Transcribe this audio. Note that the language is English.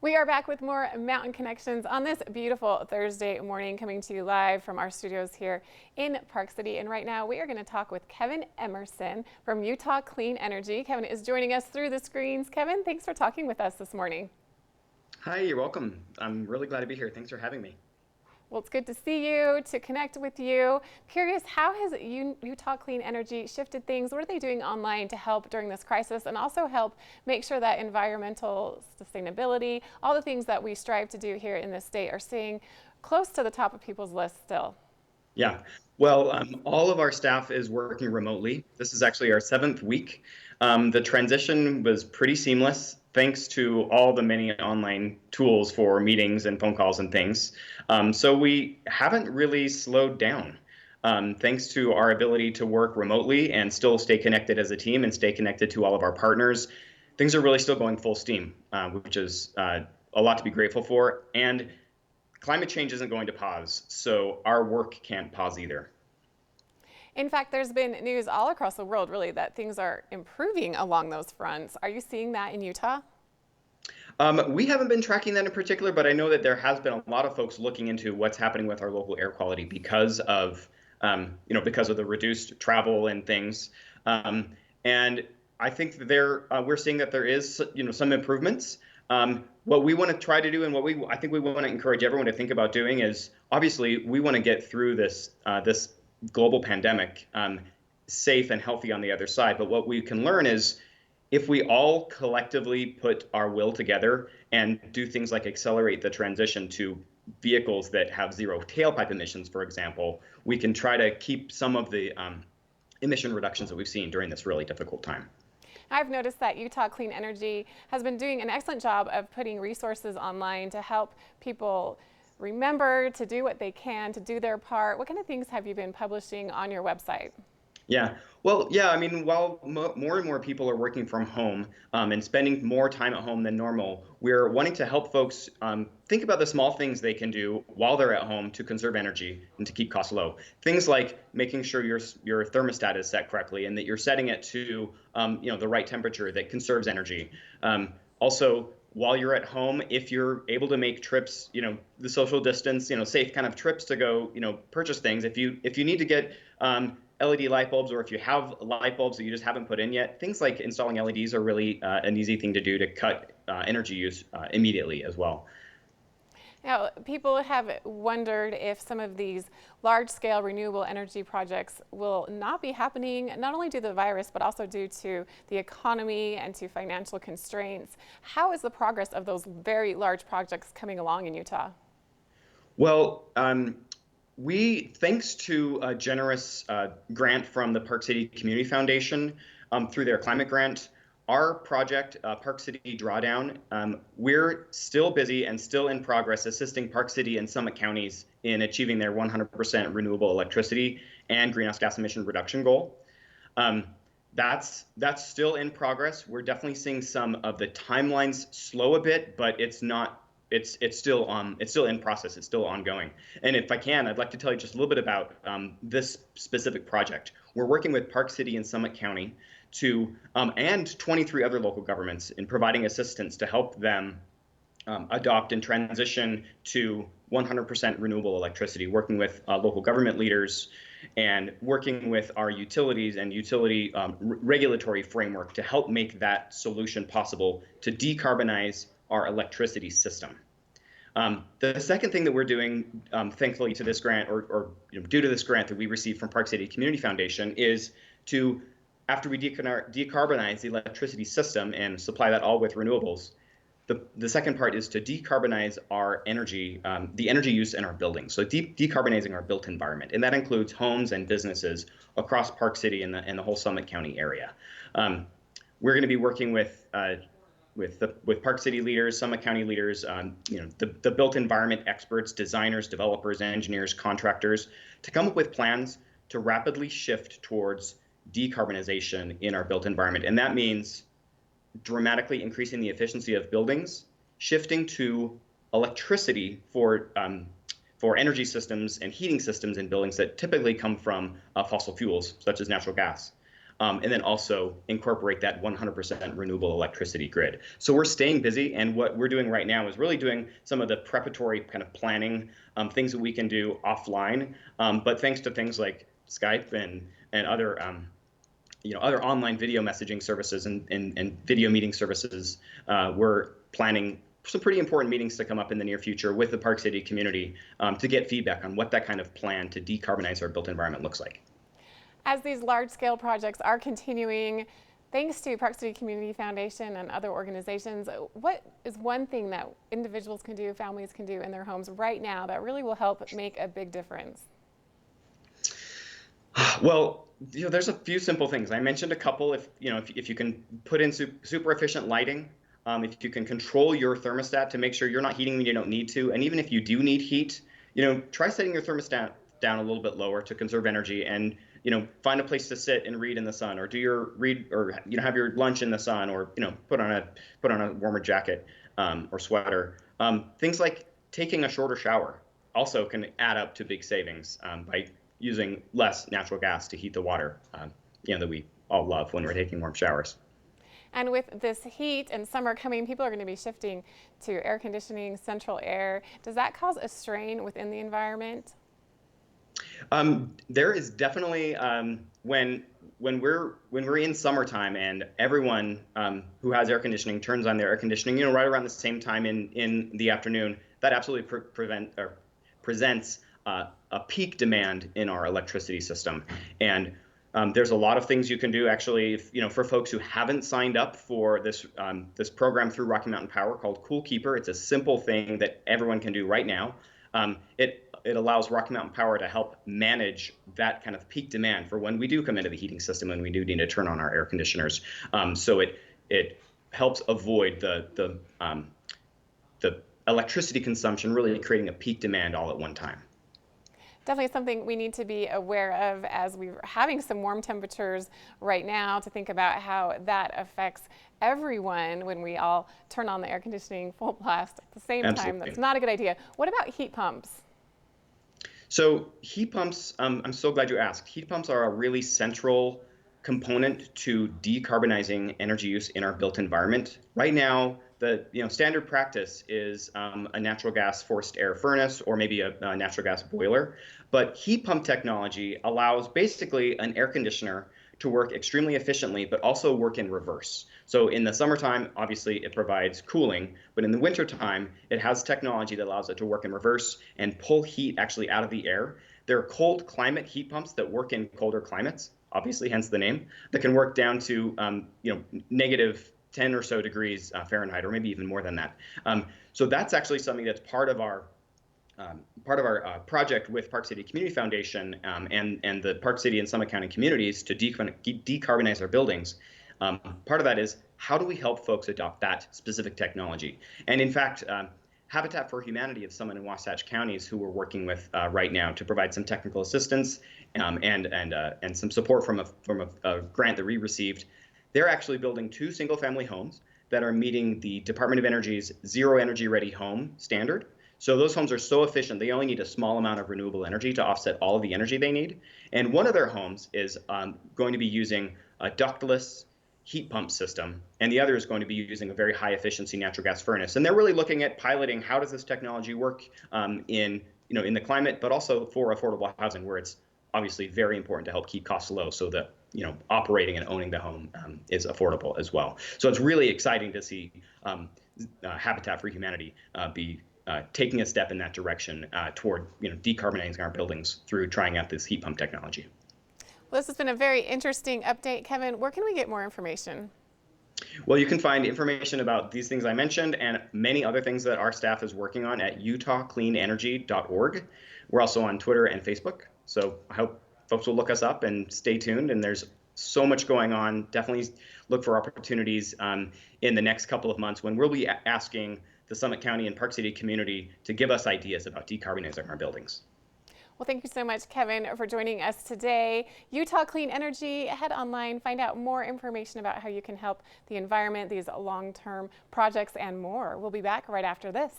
We are back with more Mountain Connections on this beautiful Thursday morning, coming to you live from our studios here in Park City. And right now we are going to talk with Kevin Emerson from Utah Clean Energy. Kevin is joining us through the screens. Kevin, thanks for talking with us this morning. Hi, you're welcome. I'm really glad to be here. Thanks for having me. Well, it's good to see you, to connect with you. Curious, how has Utah Clean Energy shifted things? What are they doing online to help during this crisis and also help make sure that environmental sustainability, all the things that we strive to do here in this state, are staying close to the top of people's lists still? Yeah, well, all of our staff is working remotely. This is actually our seventh week. The transition was pretty seamless thanks to all the many online tools for meetings and phone calls and things. So we haven't really slowed down. Thanks to our ability to work remotely and still stay connected as a team and stay connected to all of our partners, things are really still going full steam, which is a lot to be grateful for. And climate change isn't going to pause, so our work can't pause either. In fact, there's been news all across the world, really, that things are improving along those fronts. Are you seeing that in Utah? We haven't been tracking that in particular, but I know that there has been a lot of folks looking into what's happening with our local air quality because of the reduced travel and things. And I think that we're seeing that there is, some improvements. What we want to try to do, and I think we want to encourage everyone to think about doing is, obviously, we want to get through this global pandemic safe and healthy on the other side. But what we can learn is, if we all collectively put our will together and do things like accelerate the transition to vehicles that have zero tailpipe emissions, for example, we can try to keep some of the emission reductions that we've seen during this really difficult time. I've noticed that Utah Clean Energy has been doing an excellent job of putting resources online to help people remember to do what they can, to do their part. What kind of things have you been publishing on your website? Yeah, well, yeah, I mean, while more and more people are working from home and spending more time at home than normal, we're wanting to help folks think about the small things they can do while they're at home to conserve energy and to keep costs low. Things like making sure your thermostat is set correctly and that you're setting it to the right temperature that conserves energy. Also, while you're at home, if you're able to make trips, the social distance, safe kind of trips to go, purchase things. If you need to get LED light bulbs, or if you have light bulbs that you just haven't put in yet, things like installing LEDs are really an easy thing to do to cut energy use immediately as well. Now, people have wondered if some of these large-scale renewable energy projects will not be happening, not only due to the virus, but also due to the economy and to financial constraints. How is the progress of those very large projects coming along in Utah? Well, thanks to a generous grant from the Park City Community Foundation through their climate grant, our project, Park City Drawdown, we're still busy and still in progress assisting Park City and Summit counties in achieving their 100% renewable electricity and greenhouse gas emission reduction goal. That's still in progress. We're definitely seeing some of the timelines slow a bit, but it's not. It's still in process. It's still ongoing. And if I can, I'd like to tell you just a little bit about this specific project. We're working with Park City and Summit County and 23 other local governments in providing assistance to help them adopt and transition to 100% renewable electricity, working with local government leaders and working with our utilities and utility regulatory framework to help make that solution possible to decarbonize our electricity system. The second thing that we're doing, thankfully to this grant, or due to this grant that we received from Park City Community Foundation, is to, after we decarbonize the electricity system and supply that all with renewables, the second part is to decarbonize our energy, the energy use in our buildings. So decarbonizing our built environment, and that includes homes and businesses across Park City and the whole Summit County area. We're going to be working with Park City leaders, Summit County leaders, the built environment experts, designers, developers, engineers, contractors, to come up with plans to rapidly shift towards decarbonization in our built environment. And that means dramatically increasing the efficiency of buildings, shifting to electricity for energy systems and heating systems in buildings that typically come from fossil fuels, such as natural gas. and then also incorporate that 100% renewable electricity grid. So we're staying busy, and what we're doing right now is really doing some of the preparatory kind of planning, things that we can do offline. But thanks to things like Skype and other other online video messaging services and video meeting services, we're planning some pretty important meetings to come up in the near future with the Park City community to get feedback on what that kind of plan to decarbonize our built environment looks like. As these large-scale projects are continuing, thanks to Park City Community Foundation and other organizations, what is one thing that individuals can do, families can do in their homes right now that really will help make a big difference? Well, there's a few simple things. I mentioned a couple. If you can put in super efficient lighting, if you can control your thermostat to make sure you're not heating when you don't need to, and even if you do need heat, try setting your thermostat down a little bit lower to conserve energy, and find a place to sit and read in the sun, or have your lunch in the sun, or put on a warmer jacket or sweater. Things like taking a shorter shower also can add up to big savings by using less natural gas to heat the water, that we all love when we're taking warm showers. And with this heat and summer coming, people are going to be shifting to air conditioning, central air. Does that cause a strain within the environment? There is definitely when we're in summertime and everyone who has air conditioning turns on their air conditioning, right around the same time in the afternoon, that absolutely presents a peak demand in our electricity system. And there's a lot of things you can do, actually, for folks who haven't signed up for this program through Rocky Mountain Power called Cool Keeper. It's a simple thing that everyone can do right now. It allows Rocky Mountain Power to help manage that kind of peak demand for when we do come into the heating system and we do need to turn on our air conditioners. So it helps avoid the electricity consumption, really creating a peak demand all at one time. Definitely something we need to be aware of as we're having some warm temperatures right now, to think about how that affects everyone when we all turn on the air conditioning full blast at the same time. That's not a good idea. What about heat pumps? So heat pumps, I'm so glad you asked. Heat pumps are a really central component to decarbonizing energy use in our built environment. Right now, the standard practice is a natural gas forced air furnace, or maybe a natural gas boiler. But heat pump technology allows basically an air conditioner to work extremely efficiently, but also work in reverse. So in the summertime, obviously, it provides cooling, but in the wintertime, it has technology that allows it to work in reverse and pull heat actually out of the air. There are cold climate heat pumps that work in colder climates, obviously, hence the name, that can work down to negative 10 or so degrees Fahrenheit, or maybe even more than that. So that's actually something that's part of our project with Park City Community Foundation and the Park City and Summit County communities to decarbonize our buildings. Part of that is, how do we help folks adopt that specific technology? And in fact, Habitat for Humanity of Summit and Wasatch counties, who we're working with right now to provide some technical assistance and some support from a grant that we received, they're actually building 2 single-family homes that are meeting the Department of Energy's Zero Energy Ready Home standard. So those homes are so efficient, they only need a small amount of renewable energy to offset all of the energy they need. And one of their homes is going to be using a ductless heat pump system, and the other is going to be using a very high efficiency natural gas furnace. And they're really looking at piloting how does this technology work in the climate, but also for affordable housing, where it's obviously very important to help keep costs low, so that operating and owning the home is affordable as well. So it's really exciting to see Habitat for Humanity be taking a step in that direction toward decarbonizing our buildings through trying out this heat pump technology. Well, this has been a very interesting update. Kevin, where can we get more information? Well, you can find information about these things I mentioned and many other things that our staff is working on at utahcleanenergy.org. We're also on Twitter and Facebook, so I hope folks will look us up and stay tuned. And there's so much going on. Definitely look for opportunities in the next couple of months when we'll be asking the Summit County and Park City community to give us ideas about decarbonizing our buildings. Well, thank you so much, Kevin, for joining us today. Utah Clean Energy, head online, find out more information about how you can help the environment, these long-term projects, and more. We'll be back right after this.